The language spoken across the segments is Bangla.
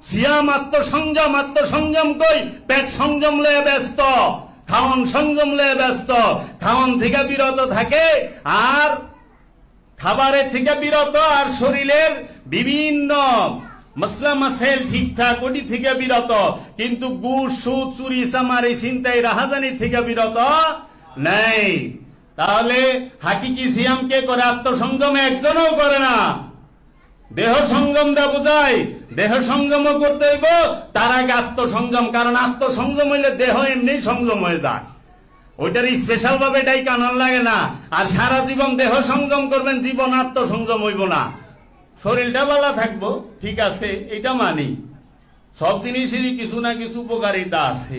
সিয়াম আত্মসংযম, আত্মসংযম কই? পেট সংযম লয়ে ব্যস্ত, খাওয়ান সংযম লয়ে ব্যস্ত, খাওয়ান থেকে বিরত থাকে আর খাবারের থেকে বিরত, আর শরীরের বিভিন্ন মসলা মাসাইল ঠিকঠাক ওটি থেকে বিরত, কিন্তু গুড় সুদ চুরি চামারি চিন্তাই রাহাজানি থেকে বিরত নাই। তাহলে হাকিকি সিয়াম কে করে? আত্মসংযম একজনও করে না। দেহ সংযম দা বোঝায়, দেহ সংযম করতে হইব, তার আগে আত্মসংযম। কারণ আত্মসংযম হইলে দেহ এমনি সংযম হয়ে যায়, ওইটার স্পেশাল ভাবে এটাই কানন লাগে না। আর সারা জীবন দেহ সংযম করবেন, জীবন আত্মসংযম হইব না। শরীরটা ভালো থাকবো, ঠিক আছে, এটা মানি। সব জিনিসেরই কিছু না কিছু উপকারিতা আছে।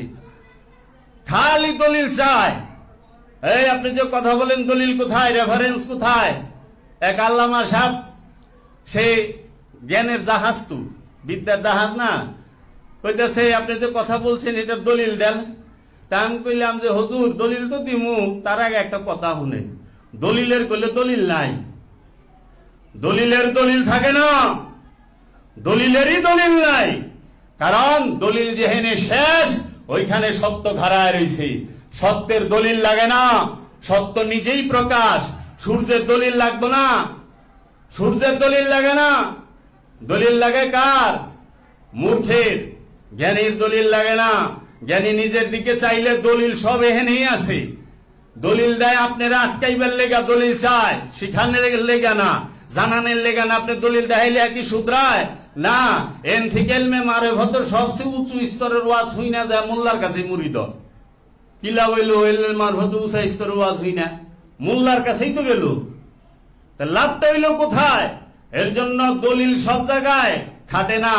খালি দলিল চায়। এই আপনি যে কথা বলেন, দলিল কোথায়, রেফারেন্স কোথায়? এক আল্লামা সাহেব, সে জ্ঞানের জাহাজ, তো বিদ্যার জাহাজ না, কইতেছে আপনি যে কথা বলছেন এটার দলিল দেন। তা আমি কইলাম যে হুজুর দলিল তো দিমু, তার আগে একটা কথা শুনে। দলিলের কইলে দলিল নাই, দলিলের দলিল থাকে না, দলিলেরই দলিল নাই। কারণ দলিল যেখানে শেষ ওইখানে সত্য ঘাড়ায় রয়েছে। সত্যের দলিল লাগে না, সত্য নিজেই প্রকাশ। সূর্যের দলিল লাগবে না, সূর্যের দলিল লাগে না। দলিল লাগে কার? মূর্খের। জ্ঞানীর দলিল লাগে না। জ্ঞানী নিজের দিকে চাইলে দলিল সব এখানেই আছে। দলিল দেয় আপনারা আটকাইবার লেগা দলিল চায়, শিখানের লেগা না, জানানের লেগা না। আপনি দলিল দেখাইলে একই শুধরায় না। এন থেকে এলমে মারে ভদ্র সবচেয়ে উঁচু স্তরের ওয়াজ হই না যায় মোল্লার কাছে মুরিদ। কিলা হইল এলমে মার ভদ্র উঁচা স্তরের ওয়াজ হই না, মোল্লার কাছেই তো গেল। লাভটা হইল কোথায়? এর জন্য দলিল সব জায়গায় খাটে না।